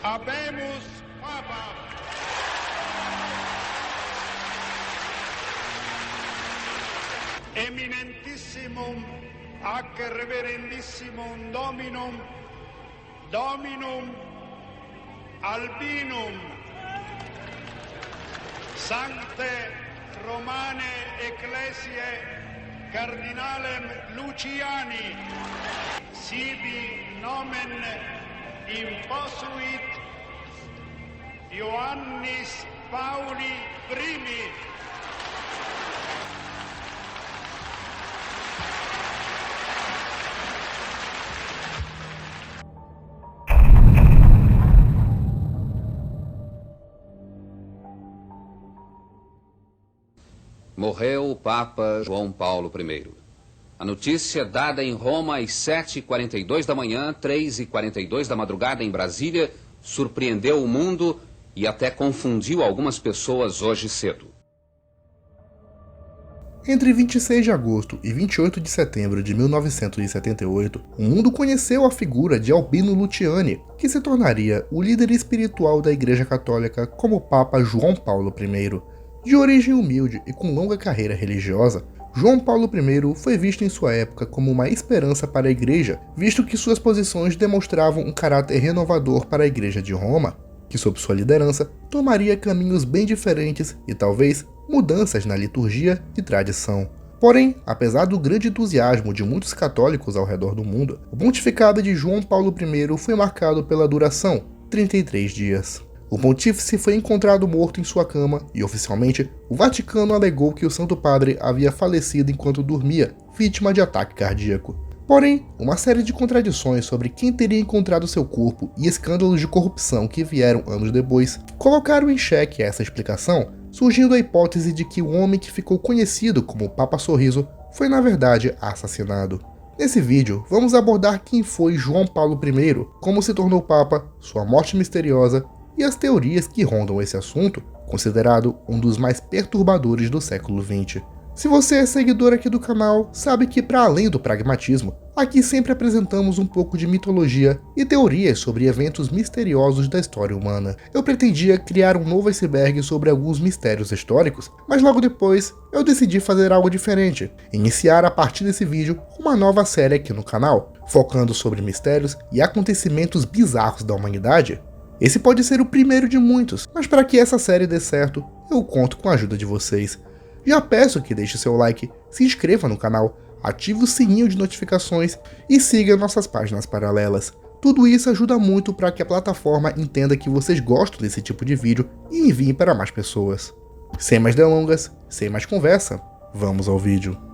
Habemus Papa. Eminentissimum ac reverendissimum Dominum Albinum Sancte Romane Ecclesiae Cardinalem Luciani sibi nomen imposuit Ioannis Pauli I. Morreu o Papa João Paulo I. A notícia dada em Roma às 7h42 da manhã, 3h42 da madrugada em Brasília, surpreendeu o mundo e até confundiu algumas pessoas hoje cedo. Entre 26 de agosto e 28 de setembro de 1978, o mundo conheceu a figura de Albino Luciani, que se tornaria o líder espiritual da Igreja Católica como Papa João Paulo I. De origem humilde e com longa carreira religiosa, João Paulo I foi visto em sua época como uma esperança para a Igreja, visto que suas posições demonstravam um caráter renovador para a Igreja de Roma, que sob sua liderança tomaria caminhos bem diferentes e talvez mudanças na liturgia e tradição. Porém, apesar do grande entusiasmo de muitos católicos ao redor do mundo, o pontificado de João Paulo I foi marcado pela duração, 33 dias. O pontífice foi encontrado morto em sua cama e, oficialmente, o Vaticano alegou que o Santo Padre havia falecido enquanto dormia, vítima de ataque cardíaco. Porém, uma série de contradições sobre quem teria encontrado seu corpo e escândalos de corrupção que vieram anos depois colocaram em xeque essa explicação, surgindo a hipótese de que o homem que ficou conhecido como Papa Sorriso foi na verdade assassinado. Nesse vídeo, vamos abordar quem foi João Paulo I, como se tornou Papa, sua morte misteriosa e as teorias que rondam esse assunto, considerado um dos mais perturbadores do século XX. Se você é seguidor aqui do canal, sabe que para além do pragmatismo, aqui sempre apresentamos um pouco de mitologia e teorias sobre eventos misteriosos da história humana. Eu pretendia criar um novo iceberg sobre alguns mistérios históricos, mas logo depois eu decidi fazer algo diferente, iniciar a partir desse vídeo uma nova série aqui no canal, focando sobre mistérios e acontecimentos bizarros da humanidade. Esse pode ser o primeiro de muitos, mas para que essa série dê certo, eu conto com a ajuda de vocês. Já peço que deixe seu like, se inscreva no canal, ative o sininho de notificações e siga nossas páginas paralelas. Tudo isso ajuda muito para que a plataforma entenda que vocês gostam desse tipo de vídeo e enviem para mais pessoas. Sem mais delongas, sem mais conversa, vamos ao vídeo.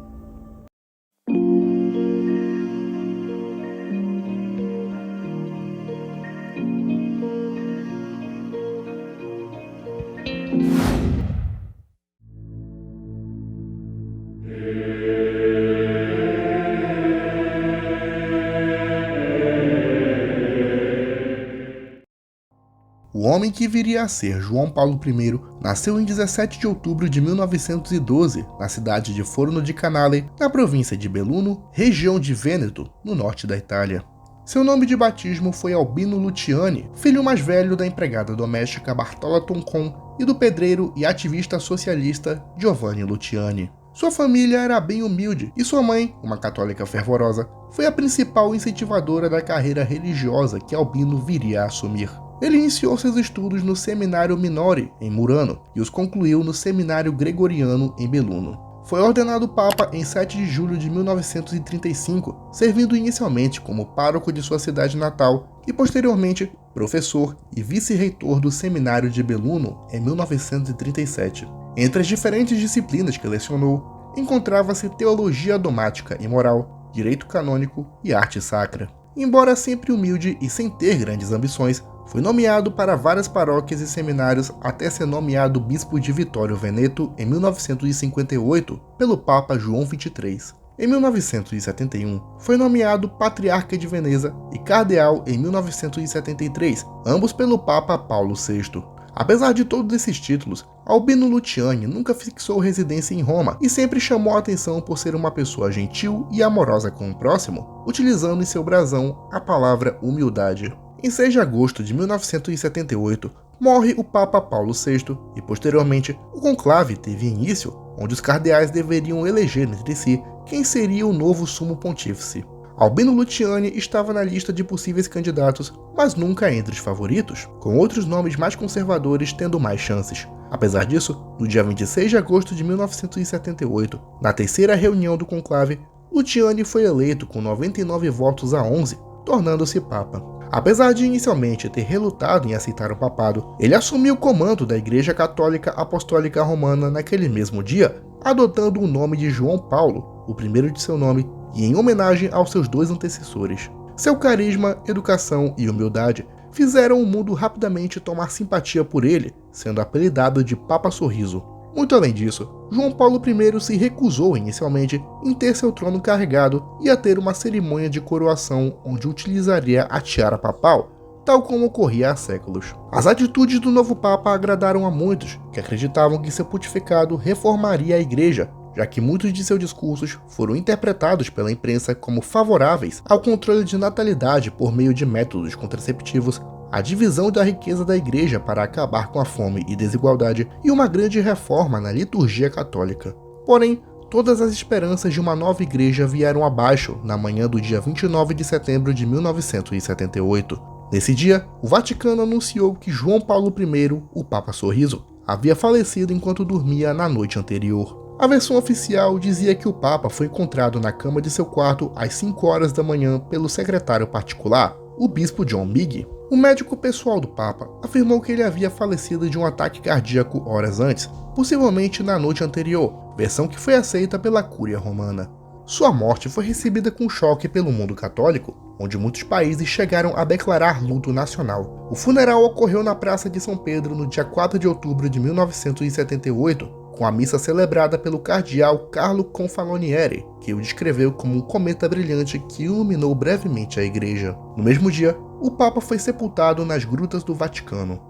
O homem que viria a ser João Paulo I nasceu em 17 de outubro de 1912, na cidade de Forno di Canale, na província de Belluno, região de Vêneto, no norte da Itália. Seu nome de batismo foi Albino Luciani, filho mais velho da empregada doméstica Bartola Toncon e do pedreiro e ativista socialista Giovanni Luciani. Sua família era bem humilde e sua mãe, uma católica fervorosa, foi a principal incentivadora da carreira religiosa que Albino viria a assumir. Ele iniciou seus estudos no Seminário Minori, em Murano, e os concluiu no Seminário Gregoriano, em Belluno. Foi ordenado Papa em 7 de julho de 1935, servindo inicialmente como pároco de sua cidade natal e, posteriormente, professor e vice-reitor do Seminário de Belluno em 1937. Entre as diferentes disciplinas que lecionou, encontrava-se teologia dogmática e moral, direito canônico e arte sacra. Embora sempre humilde e sem ter grandes ambições, foi nomeado para várias paróquias e seminários até ser nomeado bispo de Vittorio Veneto em 1958 pelo Papa João XXIII. Em 1971, foi nomeado patriarca de Veneza e cardeal em 1973, ambos pelo Papa Paulo VI. Apesar de todos esses títulos, Albino Luciani nunca fixou residência em Roma e sempre chamou a atenção por ser uma pessoa gentil e amorosa com o próximo, utilizando em seu brasão a palavra humildade. Em 6 de agosto de 1978, morre o Papa Paulo VI e, posteriormente, o conclave teve início, onde os cardeais deveriam eleger entre si quem seria o novo sumo pontífice. Albino Luciani estava na lista de possíveis candidatos, mas nunca entre os favoritos, com outros nomes mais conservadores tendo mais chances. Apesar disso, no dia 26 de agosto de 1978, na terceira reunião do conclave, Luciani foi eleito com 99 votos a 11, tornando-se Papa. Apesar de inicialmente ter relutado em aceitar o papado, ele assumiu o comando da Igreja Católica Apostólica Romana naquele mesmo dia, adotando o nome de João Paulo, o primeiro de seu nome, e em homenagem aos seus dois antecessores. Seu carisma, educação e humildade fizeram o mundo rapidamente tomar simpatia por ele, sendo apelidado de Papa Sorriso. Muito além disso, João Paulo I se recusou inicialmente em ter seu trono carregado e a ter uma cerimônia de coroação onde utilizaria a tiara papal, tal como ocorria há séculos. As atitudes do novo Papa agradaram a muitos, que acreditavam que seu pontificado reformaria a Igreja, já que muitos de seus discursos foram interpretados pela imprensa como favoráveis ao controle de natalidade por meio de métodos contraceptivos, a divisão da riqueza da Igreja para acabar com a fome e desigualdade e uma grande reforma na liturgia católica. Porém, todas as esperanças de uma nova Igreja vieram abaixo na manhã do dia 29 de setembro de 1978. Nesse dia, o Vaticano anunciou que João Paulo I, o Papa Sorriso, havia falecido enquanto dormia na noite anterior. A versão oficial dizia que o Papa foi encontrado na cama de seu quarto às 5 horas da manhã pelo secretário particular, o bispo John Migg. O médico pessoal do Papa afirmou que ele havia falecido de um ataque cardíaco horas antes, possivelmente na noite anterior, versão que foi aceita pela Cúria Romana. Sua morte foi recebida com choque pelo mundo católico, onde muitos países chegaram a declarar luto nacional. O funeral ocorreu na Praça de São Pedro no dia 4 de outubro de 1978, com a missa celebrada pelo cardeal Carlo Confalonieri, que o descreveu como um cometa brilhante que iluminou brevemente a igreja. No mesmo dia, o Papa foi sepultado nas grutas do Vaticano.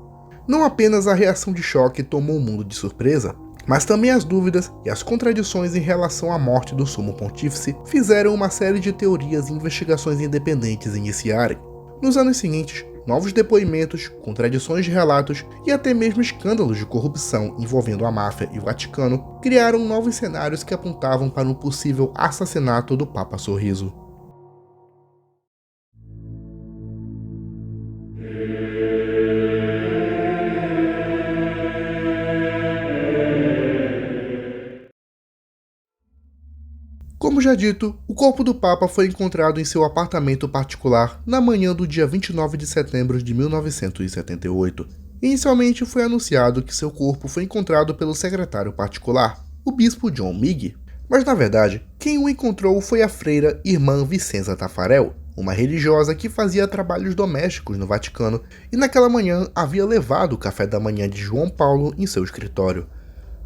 Não apenas a reação de choque tomou o mundo de surpresa, mas também as dúvidas e as contradições em relação à morte do sumo pontífice fizeram uma série de teorias e investigações independentes iniciarem. Nos anos seguintes, novos depoimentos, contradições de relatos e até mesmo escândalos de corrupção envolvendo a máfia e o Vaticano criaram novos cenários que apontavam para um possível assassinato do Papa Sorriso. Como já dito, o corpo do Papa foi encontrado em seu apartamento particular na manhã do dia 29 de setembro de 1978. Inicialmente foi anunciado que seu corpo foi encontrado pelo secretário particular, o bispo John Migg. Mas na verdade, quem o encontrou foi a freira irmã Vicenza Taffarel, uma religiosa que fazia trabalhos domésticos no Vaticano e naquela manhã havia levado o café da manhã de João Paulo em seu escritório.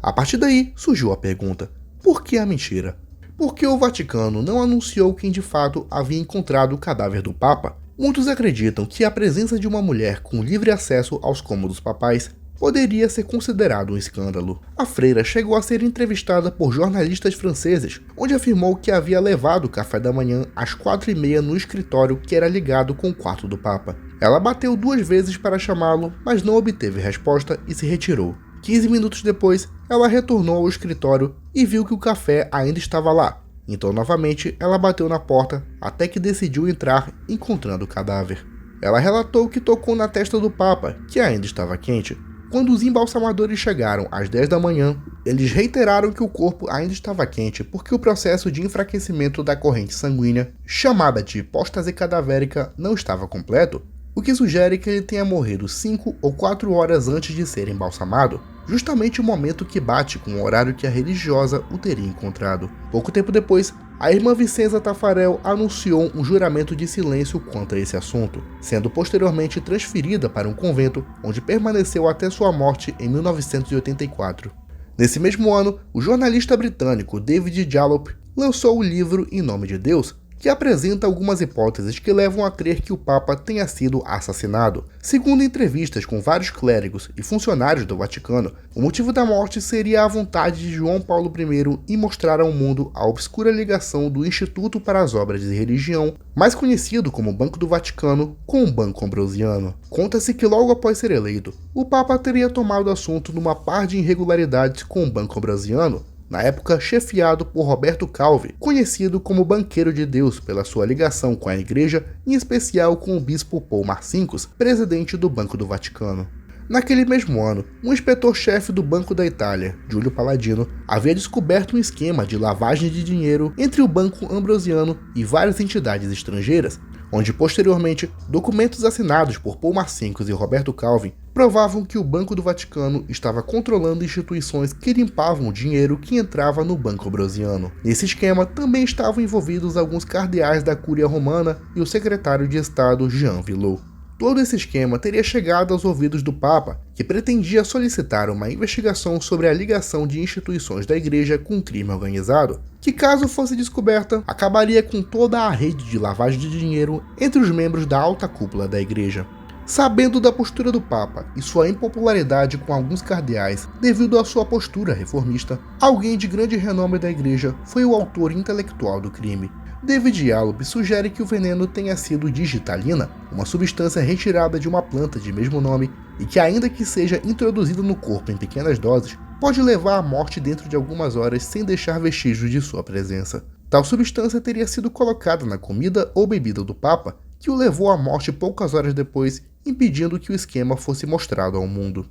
A partir daí surgiu a pergunta: por que a mentira? Por que o Vaticano não anunciou quem de fato havia encontrado o cadáver do Papa? Muitos acreditam que a presença de uma mulher com livre acesso aos cômodos papais poderia ser considerado um escândalo. A freira chegou a ser entrevistada por jornalistas franceses, onde afirmou que havia levado o café da manhã às 4h30 no escritório que era ligado com o quarto do Papa. Ela bateu 2 vezes para chamá-lo, mas não obteve resposta e se retirou. 15 minutos depois, ela retornou ao escritório e viu que o café ainda estava lá. Então, novamente, ela bateu na porta até que decidiu entrar, encontrando o cadáver. Ela relatou que tocou na testa do Papa, que ainda estava quente. Quando os embalsamadores chegaram às 10 da manhã, eles reiteraram que o corpo ainda estava quente porque o processo de enfraquecimento da corrente sanguínea, chamada de hipóstase cadavérica, não estava completo, o que sugere que ele tenha morrido 5 ou 4 horas antes de ser embalsamado, justamente o momento que bate com o horário que a religiosa o teria encontrado. Pouco tempo depois, a irmã Vicenza Taffarel anunciou um juramento de silêncio quanto a esse assunto, sendo posteriormente transferida para um convento, onde permaneceu até sua morte em 1984. Nesse mesmo ano, o jornalista britânico David Jalop lançou o livro Em Nome de Deus, que apresenta algumas hipóteses que levam a crer que o Papa tenha sido assassinado. Segundo entrevistas com vários clérigos e funcionários do Vaticano, o motivo da morte seria a vontade de João Paulo I em mostrar ao mundo a obscura ligação do Instituto para as Obras de Religião, mais conhecido como Banco do Vaticano, com o Banco Ambrosiano. Conta-se que logo após ser eleito, o Papa teria tomado assunto numa par de irregularidades com o Banco Ambrosiano, na época chefiado por Roberto Calvi, conhecido como Banqueiro de Deus pela sua ligação com a Igreja, em especial com o bispo Paul Marcinkus, presidente do Banco do Vaticano. Naquele mesmo ano, um inspetor-chefe do Banco da Itália, Giulio Palladino, havia descoberto um esquema de lavagem de dinheiro entre o Banco Ambrosiano e várias entidades estrangeiras, onde posteriormente documentos assinados por Paul Marcinkus e Roberto Calvi provavam que o Banco do Vaticano estava controlando instituições que limpavam o dinheiro que entrava no Banco Ambrosiano. Nesse esquema também estavam envolvidos alguns cardeais da Cúria Romana e o secretário de Estado Jean Villot. Todo esse esquema teria chegado aos ouvidos do Papa, que pretendia solicitar uma investigação sobre a ligação de instituições da Igreja com o crime organizado, que caso fosse descoberta, acabaria com toda a rede de lavagem de dinheiro entre os membros da alta cúpula da Igreja. Sabendo da postura do Papa e sua impopularidade com alguns cardeais devido à sua postura reformista, alguém de grande renome da Igreja foi o autor intelectual do crime. David Yallop sugere que o veneno tenha sido digitalina, uma substância retirada de uma planta de mesmo nome e que, ainda que seja introduzida no corpo em pequenas doses, pode levar à morte dentro de algumas horas sem deixar vestígios de sua presença. Tal substância teria sido colocada na comida ou bebida do Papa, que o levou à morte poucas horas depois, impedindo que o esquema fosse mostrado ao mundo.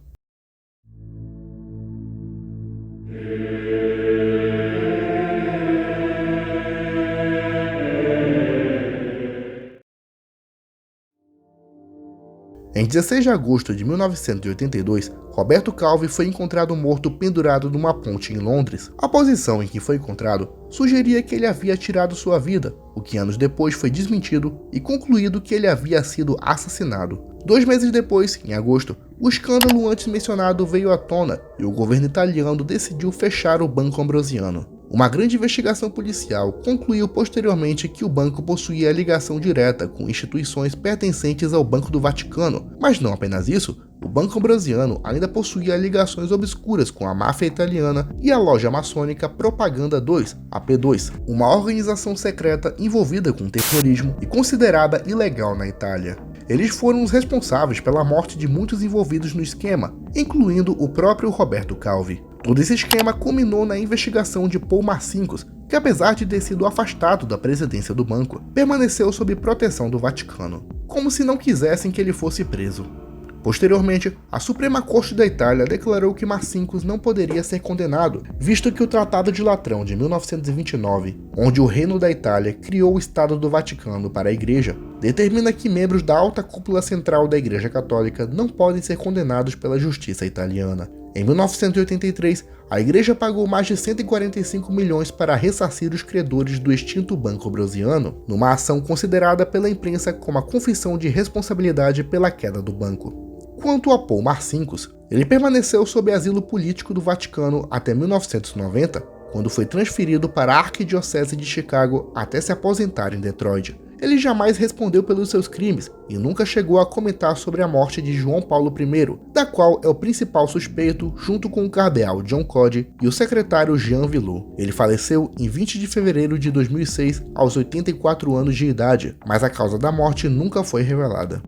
Em 16 de agosto de 1982, Roberto Calvi foi encontrado morto pendurado numa ponte em Londres. A posição em que foi encontrado sugeria que ele havia tirado sua vida, o que anos depois foi desmentido e concluído que ele havia sido assassinado. 2 meses depois, em agosto, o escândalo antes mencionado veio à tona e o governo italiano decidiu fechar o Banco Ambrosiano. Uma grande investigação policial concluiu posteriormente que o banco possuía ligação direta com instituições pertencentes ao Banco do Vaticano, mas não apenas isso, o Banco Ambrosiano ainda possuía ligações obscuras com a máfia italiana e a loja maçônica Propaganda 2, a P2, uma organização secreta envolvida com terrorismo e considerada ilegal na Itália. Eles foram os responsáveis pela morte de muitos envolvidos no esquema, incluindo o próprio Roberto Calvi. Todo esse esquema culminou na investigação de Paul Marcinkus, que apesar de ter sido afastado da presidência do banco, permaneceu sob proteção do Vaticano, como se não quisessem que ele fosse preso. Posteriormente, a Suprema Corte da Itália declarou que Marcinkus não poderia ser condenado, visto que o Tratado de Latrão de 1929, onde o Reino da Itália criou o Estado do Vaticano para a Igreja, determina que membros da alta cúpula central da Igreja Católica não podem ser condenados pela justiça italiana. Em 1983, a Igreja pagou mais de 145 milhões para ressarcir os credores do extinto Banco Ambrosiano, numa ação considerada pela imprensa como a confissão de responsabilidade pela queda do banco. Quanto a Paul Marcinkus, ele permaneceu sob asilo político do Vaticano até 1990, quando foi transferido para a Arquidiocese de Chicago até se aposentar em Detroit. Ele jamais respondeu pelos seus crimes e nunca chegou a comentar sobre a morte de João Paulo I, da qual é o principal suspeito junto com o cardeal John Cody e o secretário Jean Villot. Ele faleceu em 20 de fevereiro de 2006, aos 84 anos de idade, mas a causa da morte nunca foi revelada.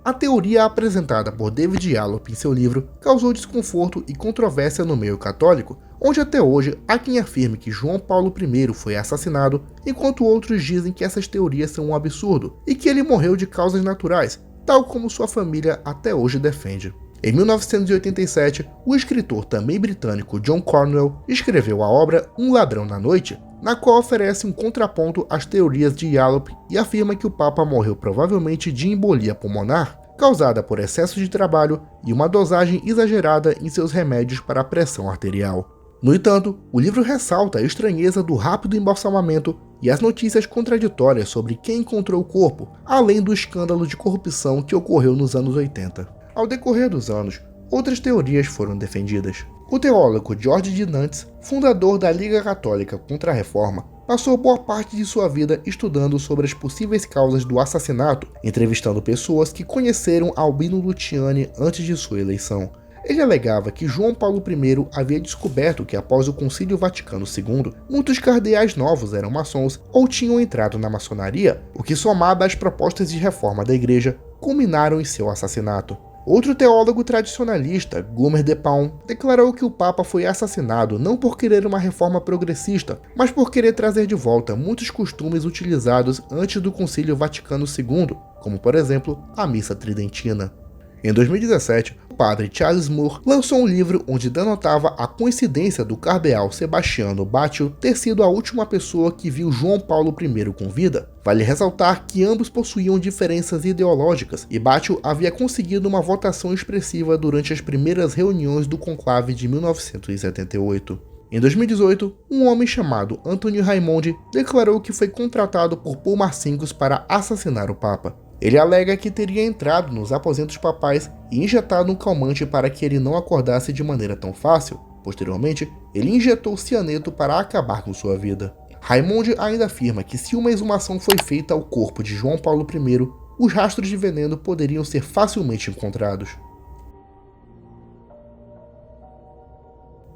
A teoria apresentada por David Yallop em seu livro causou desconforto e controvérsia no meio católico, onde até hoje há quem afirme que João Paulo I foi assassinado, enquanto outros dizem que essas teorias são um absurdo e que ele morreu de causas naturais, tal como sua família até hoje defende. Em 1987, o escritor também britânico John Cornwell escreveu a obra Um Ladrão na Noite, na qual oferece um contraponto às teorias de Yallop e afirma que o Papa morreu provavelmente de embolia pulmonar, causada por excesso de trabalho e uma dosagem exagerada em seus remédios para a pressão arterial. No entanto, o livro ressalta a estranheza do rápido embalsamamento e as notícias contraditórias sobre quem encontrou o corpo, além do escândalo de corrupção que ocorreu nos anos 80. Ao decorrer dos anos, outras teorias foram defendidas. O teólogo George de Nantes, fundador da Liga Católica contra a Reforma, passou boa parte de sua vida estudando sobre as possíveis causas do assassinato, entrevistando pessoas que conheceram Albino Luciani antes de sua eleição. Ele alegava que João Paulo I havia descoberto que após o Concílio Vaticano II, muitos cardeais novos eram maçons ou tinham entrado na maçonaria, o que, somado às propostas de reforma da igreja, culminaram em seu assassinato. Outro teólogo tradicionalista, Gomer de Paun, declarou que o Papa foi assassinado não por querer uma reforma progressista, mas por querer trazer de volta muitos costumes utilizados antes do Concílio Vaticano II, como por exemplo a Missa Tridentina. Em 2017, o padre Charles Moore lançou um livro onde denotava a coincidência do cardeal Sebastiano Baccio ter sido a última pessoa que viu João Paulo I com vida. Vale ressaltar que ambos possuíam diferenças ideológicas e Baccio havia conseguido uma votação expressiva durante as primeiras reuniões do conclave de 1978. Em 2018, um homem chamado Anthony Raimondi declarou que foi contratado por Paul Marcinkus para assassinar o Papa. Ele alega que teria entrado nos aposentos papais e injetado um calmante para que ele não acordasse de maneira tão fácil. Posteriormente, ele injetou cianeto para acabar com sua vida. Raimondi ainda afirma que se uma exumação foi feita ao corpo de João Paulo I, os rastros de veneno poderiam ser facilmente encontrados.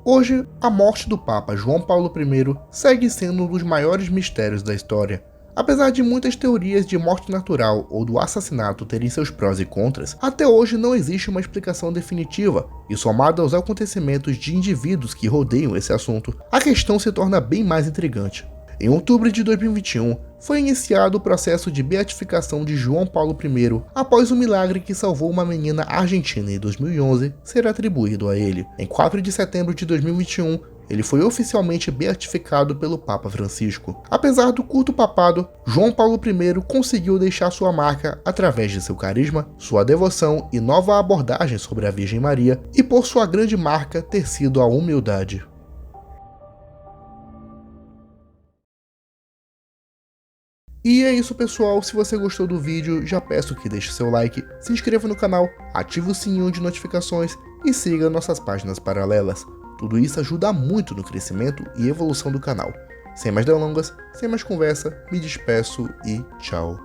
Hoje, a morte do Papa João Paulo I segue sendo um dos maiores mistérios da história. Apesar de muitas teorias de morte natural ou do assassinato terem seus prós e contras, até hoje não existe uma explicação definitiva, e somado aos acontecimentos de indivíduos que rodeiam esse assunto, a questão se torna bem mais intrigante. Em outubro de 2021, foi iniciado o processo de beatificação de João Paulo I, após o milagre que salvou uma menina argentina em 2011 ser atribuído a ele. Em 4 de setembro de 2021, ele foi oficialmente beatificado pelo Papa Francisco. Apesar do curto papado, João Paulo I conseguiu deixar sua marca através de seu carisma, sua devoção e nova abordagem sobre a Virgem Maria, e por sua grande marca ter sido a humildade. E é isso, pessoal. Se você gostou do vídeo, já peço que deixe seu like, se inscreva no canal, ative o sininho de notificações e siga nossas páginas paralelas. Tudo isso ajuda muito no crescimento e evolução do canal. Sem mais delongas, sem mais conversa, me despeço e tchau.